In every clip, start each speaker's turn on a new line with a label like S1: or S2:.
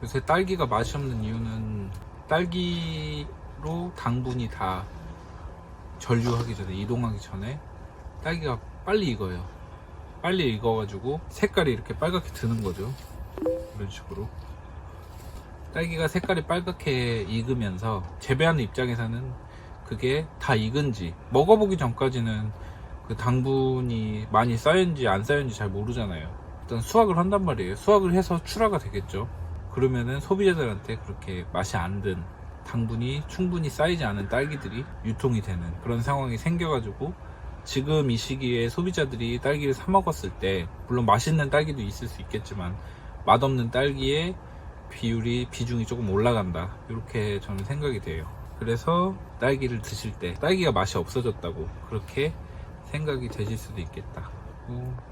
S1: 요새 딸기가 맛이 없는 이유는 딸기로 당분이 다 전류하기 전에, 이동하기 전에 딸기가 빨리 익어요. 빨리 익어가지고 색깔이 이렇게 빨갛게 드는 거죠. 이런 식으로 딸기가 색깔이 빨갛게 익으면서 재배하는 입장에서는 그게 다 익은지, 먹어보기 전까지는 그 당분이 많이 쌓였는지 안 쌓였는지 잘 모르잖아요. 일단 수확을 한단 말이에요. 수확을 해서 출하가 되겠죠. 그러면은 소비자들한테 그렇게 맛이 안 든, 당분이 충분히 쌓이지 않은 딸기들이 유통이 되는 그런 상황이 생겨가지고, 지금 이 시기에 소비자들이 딸기를 사 먹었을 때, 물론 맛있는 딸기도 있을 수 있겠지만 맛없는 딸기의 비중이 조금 올라간다, 이렇게 저는 생각이 돼요. 그래서 딸기를 드실 때 딸기가 맛이 없어졌다고 그렇게 생각이 되실 수도 있겠다.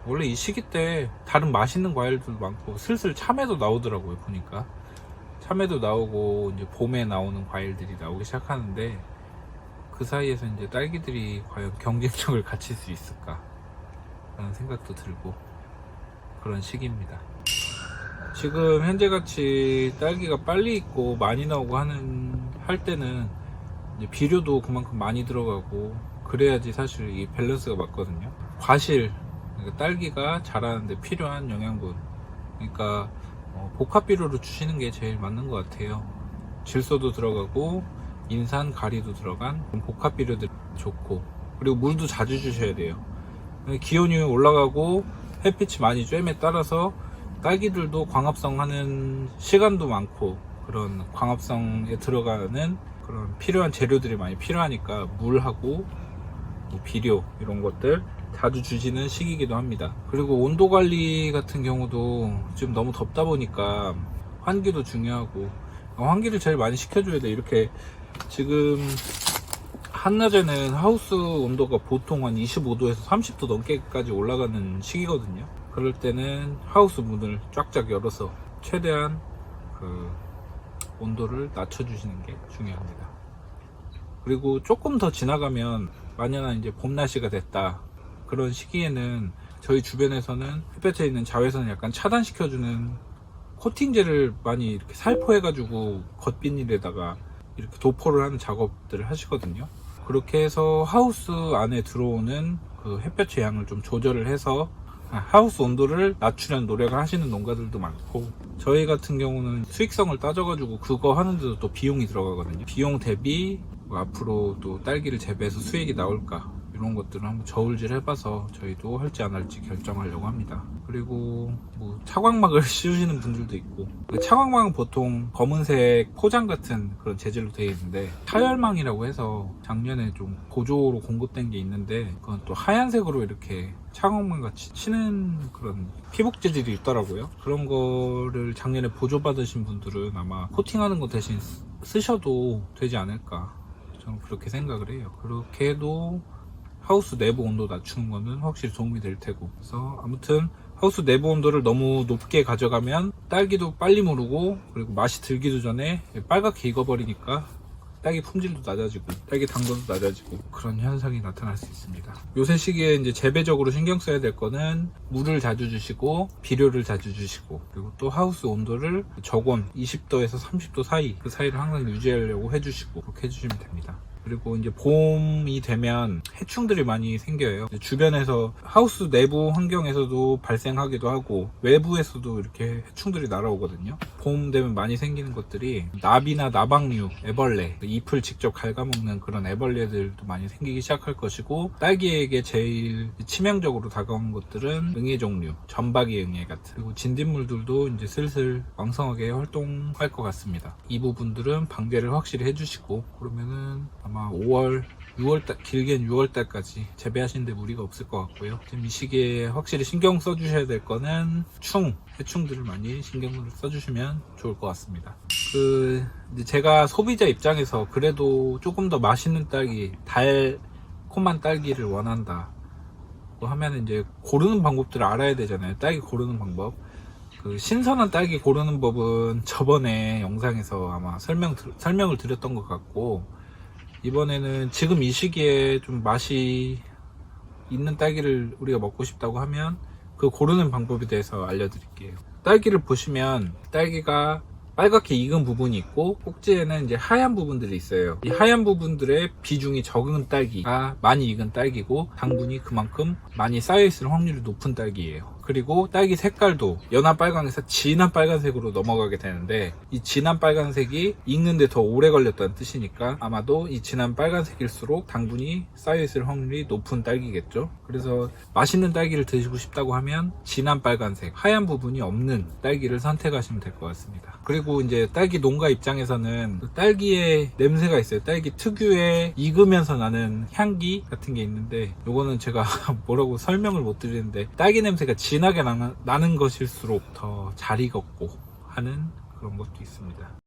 S1: 원래 이 시기 때 다른 맛있는 과일들도 많고, 슬슬 참외도 나오더라고요. 보니까 참외도 나오고 이제 봄에 나오는 과일들이 나오기 시작하는데, 그 사이에서 이제 딸기들이 과연 경쟁력을 갖출 수 있을까 라는 생각도 들고, 그런 시기입니다. 지금 현재같이 딸기가 빨리 익고 많이 나오고 할 때는 이제 비료도 그만큼 많이 들어가고, 그래야지 사실 이 밸런스가 맞거든요. 과실, 그러니까 딸기가 자라는데 필요한 영양분, 그러니까 복합 비료로 주시는 게 제일 맞는 것 같아요. 질소도 들어가고 인산, 가리도 들어간 복합 비료들이 좋고, 그리고 물도 자주 주셔야 돼요. 기온이 올라가고 햇빛이 많이 쬐에 따라서 딸기들도 광합성 하는 시간도 많고, 그런 광합성에 들어가는 그런 필요한 재료들이 많이 필요하니까 물하고 비료 이런 것들 자주 주시는 시기이기도 합니다. 그리고 온도 관리 같은 경우도 지금 너무 덥다 보니까 환기도 중요하고, 환기를 제일 많이 시켜줘야 돼. 이렇게 지금 한낮에는 하우스 온도가 보통 한 25도에서 30도 넘게까지 올라가는 시기거든요. 그럴 때는 하우스 문을 쫙쫙 열어서 최대한 그 온도를 낮춰주시는 게 중요합니다. 그리고 조금 더 지나가면, 만약에 이제 봄 날씨가 됐다, 그런 시기에는 저희 주변에서는 햇볕에 있는 자외선을 약간 차단시켜주는 코팅제를 많이 이렇게 살포해가지고 겉비닐에다가 이렇게 도포를 하는 작업들을 하시거든요. 그렇게 해서 하우스 안에 들어오는 그 햇볕의 양을 좀 조절을 해서 하우스 온도를 낮추려는 노력을 하시는 농가들도 많고, 저희 같은 경우는 수익성을 따져가지고 그거 하는데도 또 비용이 들어가거든요. 비용 대비 앞으로 또 딸기를 재배해서 수익이 나올까, 이런 것들을 한번 저울질 해봐서 저희도 할지 안 할지 결정하려고 합니다. 그리고 뭐 차광막을 씌우시는 분들도 있고, 차광막은 보통 검은색 포장 같은 그런 재질로 되어 있는데, 차열망이라고 해서 작년에 좀 보조로 공급된 게 있는데, 그건 또 하얀색으로 이렇게 차광망 같이 치는 그런 피복 재질이 있더라고요. 그런 거를 작년에 보조받으신 분들은 아마 코팅하는 거 대신 쓰셔도 되지 않을까, 저는 그렇게 생각을 해요. 그렇게 해도 하우스 내부 온도 낮추는 거는 확실히 도움이 될 테고, 그래서 아무튼 하우스 내부 온도를 너무 높게 가져가면 딸기도 빨리 무르고, 그리고 맛이 들기도 전에 빨갛게 익어버리니까 딸기 품질도 낮아지고 딸기 당도도 낮아지고, 그런 현상이 나타날 수 있습니다. 요새 시기에 이제 재배적으로 신경 써야 될 거는 물을 자주 주시고 비료를 자주 주시고, 그리고 또 하우스 온도를 저온 20도에서 30도 사이, 그 사이를 항상 유지하려고 해주시고, 그렇게 해주시면 됩니다. 그리고 이제 봄이 되면 해충들이 많이 생겨요. 주변에서 하우스 내부 환경에서도 발생하기도 하고, 외부에서도 이렇게 해충들이 날아오거든요. 봄 되면 많이 생기는 것들이 나비나 나박류, 애벌레, 잎을 직접 갉아먹는 그런 애벌레들도 많이 생기기 시작할 것이고, 딸기에게 제일 치명적으로 다가오는 것들은 응애 종류, 전박이 응애 같은, 그리고 진딧물들도 이제 슬슬 왕성하게 활동할 것 같습니다. 이 부분들은 방제를 확실히 해주시고, 그러면은 아마 5월, 6월달, 길게는 6월달까지 재배하시는데 무리가 없을 것 같고요. 지금 이 시기에 확실히 신경 써주셔야 될 거는 해충들을 많이 신경을 써주시면 좋을 것 같습니다. 이제 제가 소비자 입장에서 그래도 조금 더 맛있는 딸기, 달콤한 딸기를 원한다 하면 이제 고르는 방법들을 알아야 되잖아요. 딸기 고르는 방법. 신선한 딸기 고르는 법은 저번에 영상에서 아마 설명을 드렸던 것 같고, 이번에는 지금 이 시기에 좀 맛이 있는 딸기를 우리가 먹고 싶다고 하면 그 고르는 방법에 대해서 알려드릴게요. 딸기를 보시면 딸기가 빨갛게 익은 부분이 있고 꼭지에는 이제 하얀 부분들이 있어요. 이 하얀 부분들의 비중이 적은 딸기가 많이 익은 딸기고 당분이 그만큼 많이 쌓여있을 확률이 높은 딸기예요. 그리고 딸기 색깔도 연한 빨강에서 진한 빨간색으로 넘어가게 되는데 이 진한 빨간색이 익는데 더 오래 걸렸다는 뜻이니까 아마도 이 진한 빨간색일수록 당분이 쌓여있을 확률이 높은 딸기겠죠. 그래서 맛있는 딸기를 드시고 싶다고 하면 진한 빨간색, 하얀 부분이 없는 딸기를 선택하시면 될 것 같습니다. 그리고 이제 딸기 농가 입장에서는 딸기의 냄새가 있어요. 딸기 특유의 익으면서 나는 향기 같은 게 있는데 요거는 제가 뭐라고 설명을 못 드리는데 딸기 냄새가 진하게 나는 것일수록 더 잘 익었고 하는 그런 것도 있습니다.